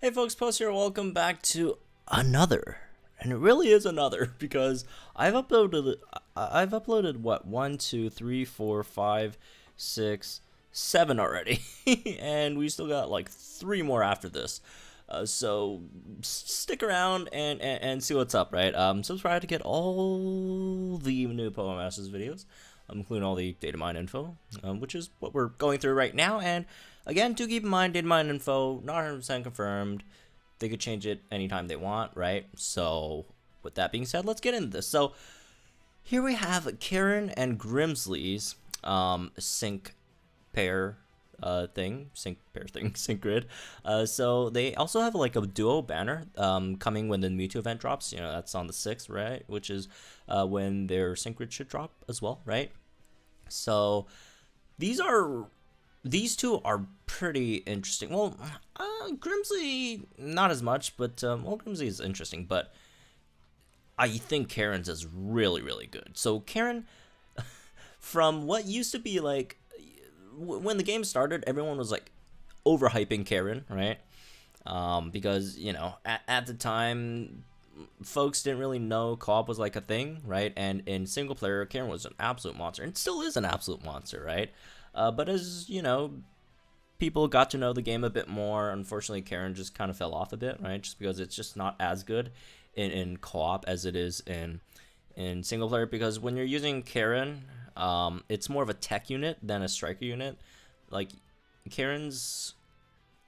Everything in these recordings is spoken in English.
Hey folks, Post here, welcome back to another, and it really is another, because I've uploaded what, 1, 2, 3, 4, 5, 6, 7 already, and we still got like 3 more after this, so stick around and see what's up, right? Subscribe to get all the new Pokemon Masters videos, including all the Datamined info, which is what we're going through right now. And again, do keep in mind, Datamined info not 100% confirmed. They could change it anytime they want, right? So with that being said, let's get into this. So here we have Karen and Grimsley's sync pair sync grid. So they also have like a duo banner coming when the Mewtwo event drops. You know, that's on the 6th, right? Which is when their sync grid should drop as well, right? So these two are pretty interesting. Well, Grimsley not as much, but well, Grimsley is interesting, but I think Karen's is really, really good. So Karen, from what used to be like, when the game started, everyone was like overhyping Karen, right? Because, you know, at the time, folks didn't really know co-op was like a thing, right? And in single player, Karen was an absolute monster, and still is an absolute monster, right? But as, you know, people got to know the game a bit more, unfortunately, Karen just kind of fell off a bit, right? Just because it's just not as good in co-op as it is in single player. Because when you're using Karen, it's more of a tech unit than a striker unit. Like, Karen's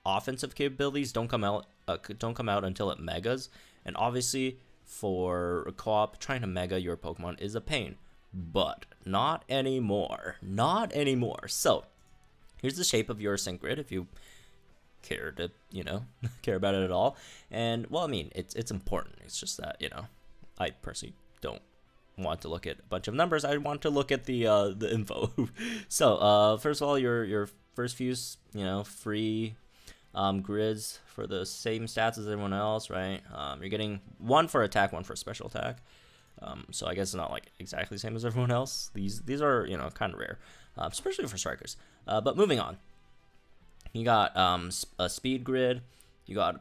offensive capabilities don't come out until it megas, and obviously for co-op, trying to mega your Pokemon is a pain. But not anymore. Not anymore. So here's the shape of your sync grid if you care to, you know, care about it at all. And well, I mean, it's important. It's just that, you know, I personally don't want to look at a bunch of numbers. I want to look at the info. So first of all, your first few, you know, free grids for the same stats as everyone else, right? You're getting 1 for attack, 1 for special attack. So I guess it's not like exactly the same as everyone else. These are, you know, kind of rare, especially for strikers. But moving on, you got a speed grid, you got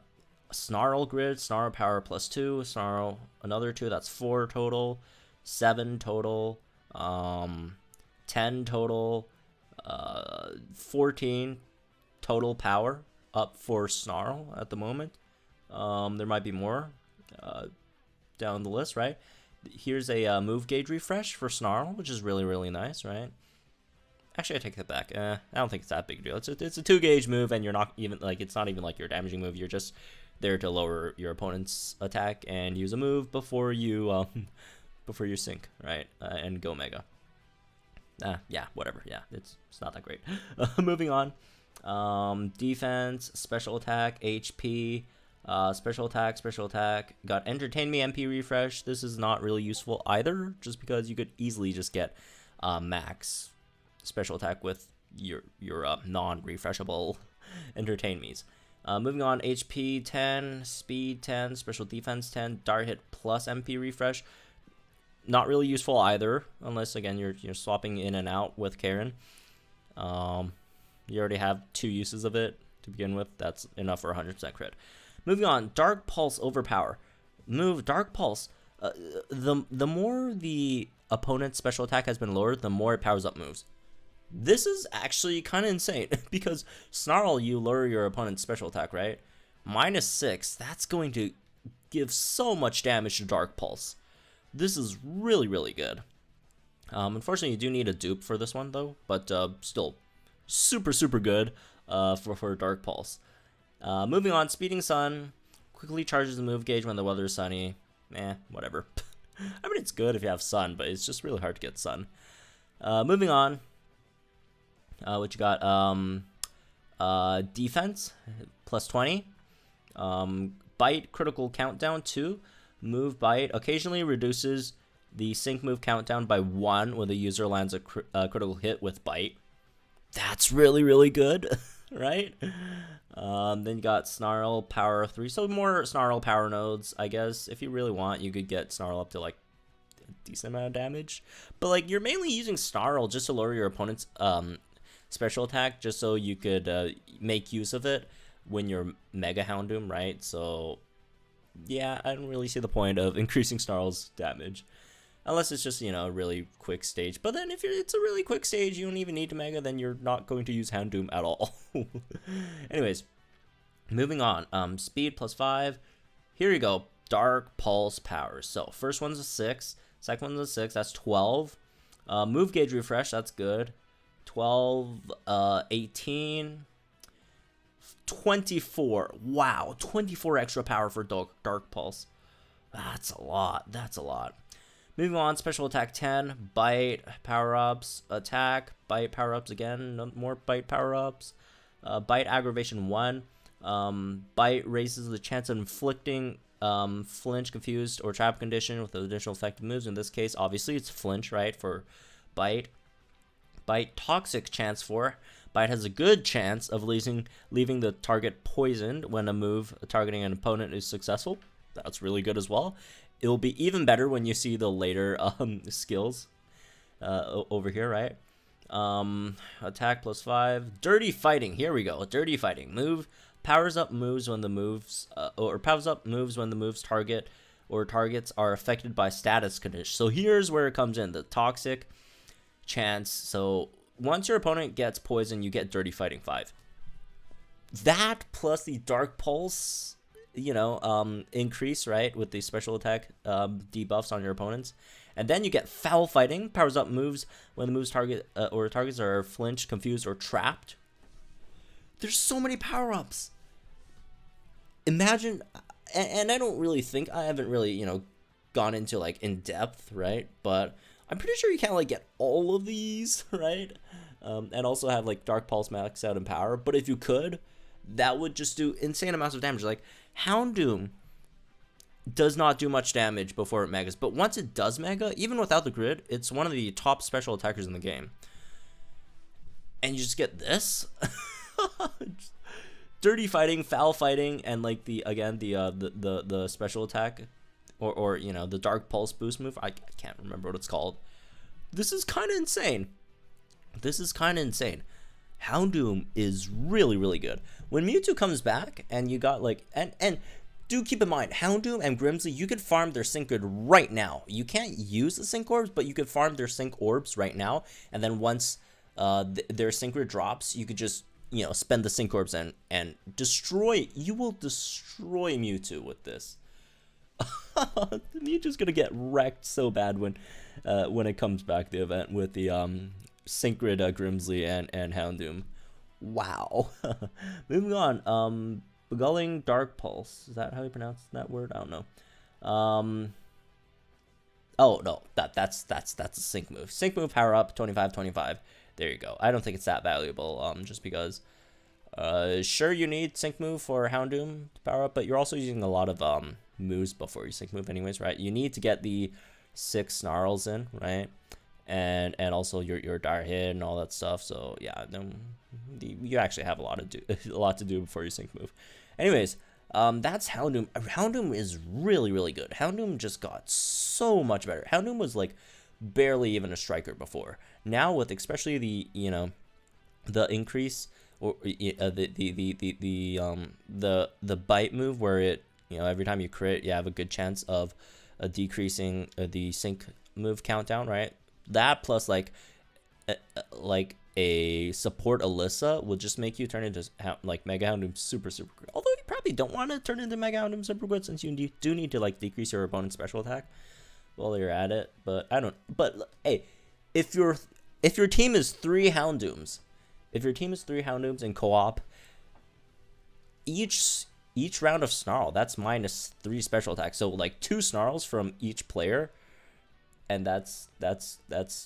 a snarl grid, snarl power +2, snarl another 2, that's 4 total, 7 total, 10 total, 14 total power up for snarl at the moment. There might be more down the list, right? Here's a move gauge refresh for Snarl, which is really, really nice, right? Actually, I take that back. I don't think it's that big a deal. It's a 2 gauge move, and you're not even like, it's not even like your damaging move. You're just there to lower your opponent's attack and use a move before you sync, right? And go mega. Yeah, whatever. Yeah, it's not that great. Moving on. Defense, special attack, HP. Special attack. Got Entertain Me MP refresh. This is not really useful either, just because you could easily just get max special attack with your non-refreshable Entertain Me's. Moving on, HP 10, Speed 10, Special Defense 10, Dart Hit plus MP refresh. Not really useful either, unless again you're swapping in and out with Karen. You already have 2 uses of it to begin with. That's enough for 100% crit. Moving on, Dark Pulse Overpower. Move Dark Pulse. The more the opponent's special attack has been lowered, the more it powers up moves. This is actually kind of insane, because Snarl, you lower your opponent's special attack, right? -6, that's going to give so much damage to Dark Pulse. This is really, really good. Unfortunately, you do need a dupe for this one, though, but still super, super good for Dark Pulse. Moving on, Speeding Sun quickly charges the move gauge when the weather is sunny. Whatever. I mean, it's good if you have sun, but it's just really hard to get sun. Moving on, what you got? Defense +20. Bite critical countdown 2. Move Bite occasionally reduces the sync move countdown by 1 when the user lands a critical hit with Bite. That's really, really good, right? Then you got Snarl Power 3. So more Snarl Power nodes, I guess. If you really want, you could get Snarl up to like a decent amount of damage. But like, you're mainly using Snarl just to lower your opponent's special attack, just so you could make use of it when you're Mega Houndoom, right? So yeah, I don't really see the point of increasing Snarl's damage. Unless it's just, you know, a really quick stage. But then if it's a really quick stage, you don't even need to Mega, then you're not going to use Houndoom at all. Anyways, moving on. Speed +5. Here you go. Dark Pulse powers. So first one's a 6. Second one's a 6. That's 12. Move gauge refresh. That's good. 12, 18, 24. Wow, 24 extra power for Dark Pulse. That's a lot. That's a lot. Moving on, special attack 10, bite, power-ups, attack, bite, power-ups again, no more bite power-ups, bite aggravation 1, bite raises the chance of inflicting flinch, confused, or trap condition with additional effective moves. In this case, obviously, it's flinch, right, for bite. Bite toxic chance 4. Bite has a good chance of leaving the target poisoned when a move targeting an opponent is successful. That's really good as well. It'll be even better when you see the later skills over here, right? Attack +5. Dirty Fighting. Here we go. Dirty Fighting. Move powers up moves when the moves target or targets are affected by status conditions. So here's where it comes in. The toxic chance. So once your opponent gets poisoned, you get Dirty Fighting 5. That plus the Dark Pulse, you know, increase, right, with the special attack debuffs on your opponents. And then you get Foul Fighting, powers up moves when the moves targets are flinched, confused, or trapped. There's so many power-ups. Imagine, and I don't really think, I haven't really, you know, gone into, like, in depth, right? But I'm pretty sure you can't, like, get all of these, right? And also have, like, Dark Pulse max out in power. But if you could, that would just do insane amounts of damage. Like, Houndoom does not do much damage before it megas, but once it does mega, even without the grid, it's one of the top special attackers in the game. And you just get this. Dirty Fighting, Foul Fighting, and like the special attack, or you know, the Dark Pulse boost move. I can't remember what it's called. This is kind of insane. Houndoom is really, really good. When Mewtwo comes back and you got like, and do keep in mind, Houndoom and Grimsley, you could farm their Sync Grid right now. You can't use the Sync Orbs, but you could farm their Sync Orbs right now. And then once their Sync Grid drops, you could just, you know, spend the Sync Orbs and destroy, you will destroy Mewtwo with this. Mewtwo's gonna get wrecked so bad when it comes back, the event with the Sync Grid Grimsley and Houndoom. Wow. Moving on. Begulling Dark Pulse. Is that how you pronounce that word? I don't know. Oh no, that's a sync move. Sync move power up 25. There you go. I don't think it's that valuable. Just because sure, you need sync move for Houndoom to power up, but you're also using a lot of moves before you sync move anyways, right? You need to get the 6 snarls in, right? And also your dire hit and all that stuff. So yeah, you actually have a lot to do before you sync move. Anyways, that's Houndoom. Houndoom is really, really good. Houndoom just got so much better. Houndoom was like barely even a striker before. Now with especially the, you know, the increase or the bite move where it, you know, every time you crit, you have a good chance of decreasing the sync move countdown, right? That plus like a support Alyssa will just make you turn into like Mega Houndoom super good. Although you probably don't want to turn into Mega Houndoom super good, since you do need to like decrease your opponent's special attack while you're at it. But I don't. But hey, if your team is 3 Houndooms, in co-op, each round of Snarl, that's -3 special attack. So like 2 Snarls from each player, and that's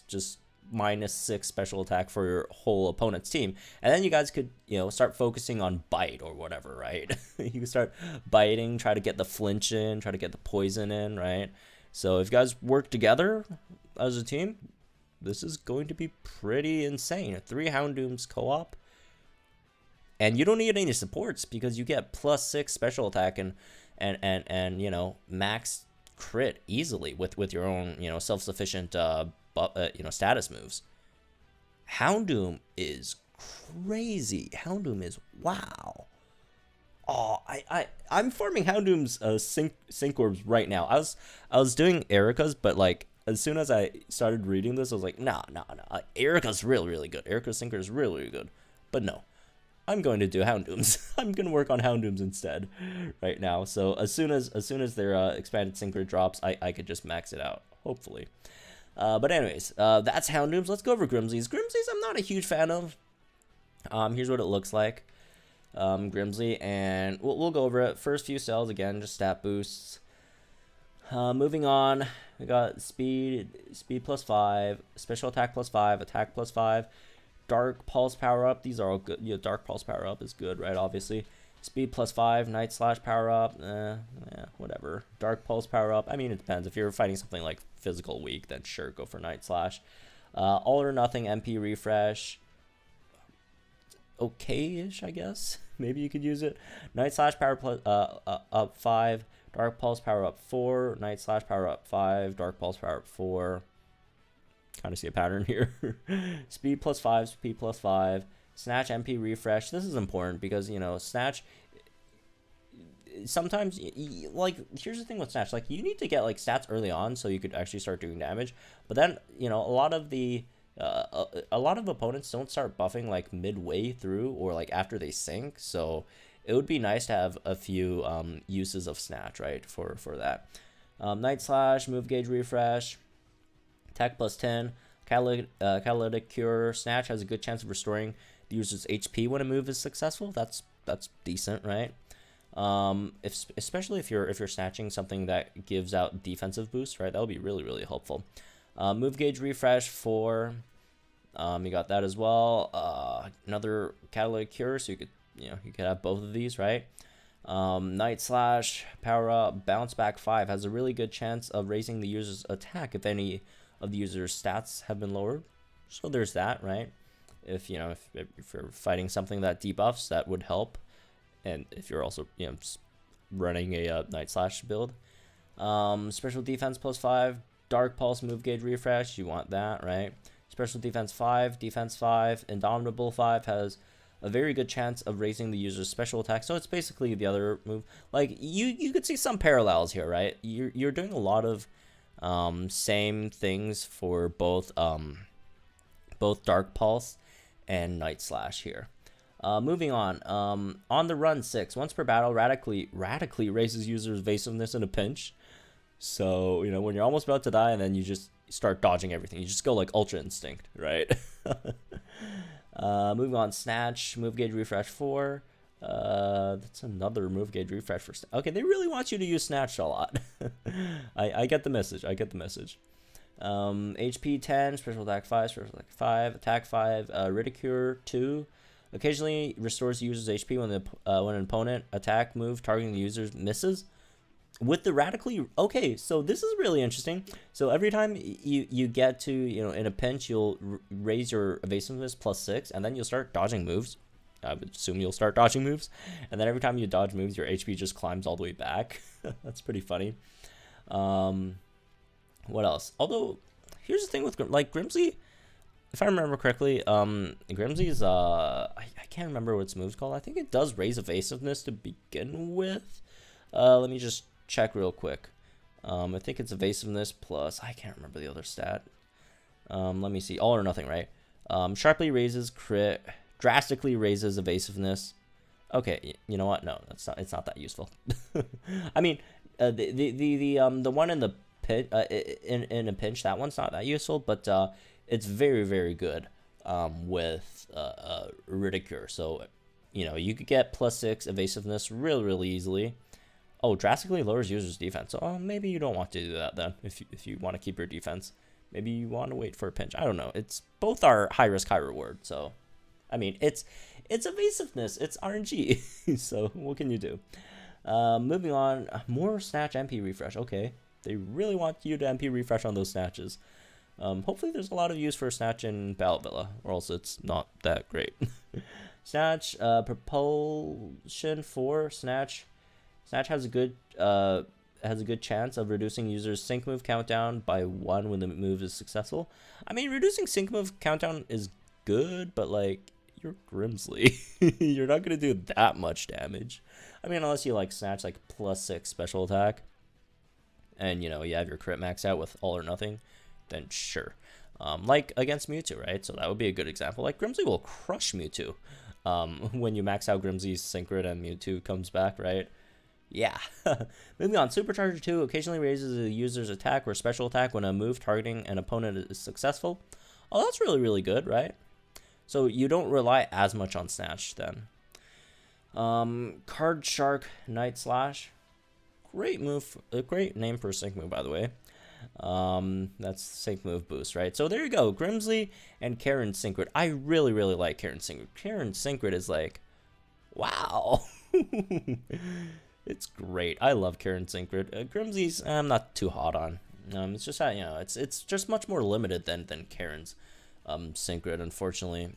just -6 special attack for your whole opponent's team. And then you guys could, you know, start focusing on bite or whatever, right? You can start biting, try to get the flinch in, try to get the poison in, right? So if you guys work together as a team, this is going to be pretty insane. 3 Houndooms co-op, and you don't need any supports because you get +6 special attack and you know, max crit easily with your own, you know, self-sufficient you know, status moves. Houndoom is crazy. Houndoom is wow. Oh, I'm farming Houndoom's sync orbs right now. I was doing Erica's, but like as soon as I started reading this, I was like, nah. Erica's really good. Erica's sync is really good. But no, I'm going to do Houndoom's. I'm gonna work on Houndoom's instead right now. So as soon as their expanded synchro drops, I could just max it out, hopefully. But anyways, that's Houndoom's. Let's go over Grimsley's. Grimsley's I'm not a huge fan of. Here's what it looks like. Grimsley, and we'll go over it. First few cells, again, just stat boosts. Moving on, we got speed +5, special attack +5, attack +5, dark pulse power up. These are all good. Yeah, dark pulse power up is good, right? Obviously, speed +5, night slash power up. Yeah, whatever. Dark pulse power up. I mean, it depends. If you're fighting something like physical weak, then sure, go for night slash. All or nothing MP refresh. Okay-ish, I guess. Maybe you could use it. Night slash power up 5, dark pulse power up 4, night slash power up 5, dark pulse power up 4. Kind of see a pattern here. Speed +5, speed +5, snatch MP refresh. This is important because, you know, snatch sometimes, like, here's the thing with snatch, like, you need to get like stats early on so you could actually start doing damage, but then, you know, a lot of opponents don't start buffing like midway through or like after they sync, so it would be nice to have a few uses of snatch, right, for that. Night slash, move gauge refresh, attack +10, catalytic cure. Snatch has a good chance of restoring the user's HP when a move is successful. That's decent, right? Especially if you're snatching something that gives out defensive boost, right? That would be really helpful. Move gauge refresh 4. You got that as well. Another catalytic cure, so you could have both of these, right? Night slash power up bounce back 5 has a really good chance of raising the user's attack if any of the user's stats have been lowered. So there's that, right? If you're fighting something that debuffs, that would help. And if you're also running a night slash build, special defense +5, dark pulse move gauge refresh, you want that, right? Special defense 5, defense 5, indomitable 5 has a very good chance of raising the user's special attack. So it's basically the other move. Like you could see some parallels here, right? You're doing a lot of same things for both dark pulse and night slash here. Moving on the run 6, once per battle, radically raises user's evasiveness in a pinch. So, you know, when you're almost about to die and then you just start dodging everything, you just go like ultra instinct, right? Moving on, snatch, move gauge refresh 4. That's another move gauge refresh for okay, they really want you to use snatch a lot. I get the message. HP 10, special attack 5, special attack 5, attack 5, ridicule 2. Occasionally restores the user's HP when an opponent attack move targeting the user misses. With the radically, okay, so this is really interesting. So every time you get to, in a pinch, you'll raise your evasiveness +6, and then you'll start dodging moves. I would assume you'll start dodging moves, and then every time you dodge moves, your HP just climbs all the way back. That's pretty funny. What else? Although, here's the thing with Grimsley. If I remember correctly, Grimsley's, I can't remember what its move's called. I think it does raise evasiveness to begin with. Let me just check real quick. I think it's evasiveness plus, I can't remember the other stat. Let me see. All or nothing, right? Sharply raises crit, drastically raises evasiveness. Okay, you know what? No, it's not that useful. I mean, the one in the pit, in a pinch, that one's not that useful, but it's very good with ridicule. So you could get +6 evasiveness really easily. Oh, drastically lowers user's defense. So maybe you don't want to do that then. If you want to keep your defense, maybe you want to wait for a pinch. I don't know. It's both are high risk, high reward. So, I mean, it's evasiveness. It's RNG. So what can you do? Moving on, more snatch MP refresh. Okay, they really want you to MP refresh on those snatches. Hopefully there's a lot of use for snatch in Battle Villa, or else it's not that great. Snatch, propulsion 4, snatch. Snatch has a good chance of reducing users' sync move countdown by 1 when the move is successful. I mean, reducing sync move countdown is good, but like you're Grimsley. You're not gonna do that much damage. I mean, unless you like snatch like +6 special attack, and you know you have your crit max out with all or nothing, then sure. Like against Mewtwo, right? So that would be a good example. Like Grimsley will crush Mewtwo. When you max out Grimsley's Synchro and Mewtwo comes back, right? Yeah. Moving on, Supercharger 2 occasionally raises a user's attack or special attack when a move targeting an opponent is successful. Oh, that's really, really good, right? So you don't rely as much on Snatch then. Card Shark Night Slash. Great move, a great name for a sync move, by the way. That's sync move boost, right? So there you go, Grimsley and Karen Syncret. I really, really like Karen Syncret. Karen Syncret is like, wow. It's great. I love Karen Syncret. Grimsley's I'm not too hot on. It's just that, you know, it's just much more limited than Karen's Syncret, unfortunately.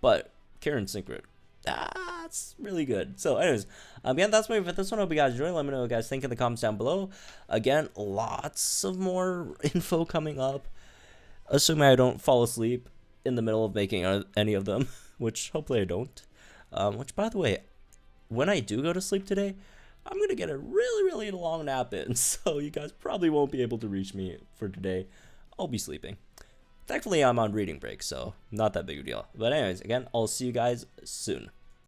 But Karen Syncret, that's really good. So anyways, again, that's my for this one. Hope you guys enjoy. Let me know what you guys think in the comments down below. Again, lots of more info coming up, assuming I don't fall asleep in the middle of making any of them, which hopefully I don't. Which, by the way, when I do go to sleep today, I'm gonna get a really, really long nap in, so you guys probably won't be able to reach me for today. I'll be sleeping. Thankfully, I'm on reading break, so not that big a deal. But anyways, again, I'll see you guys soon.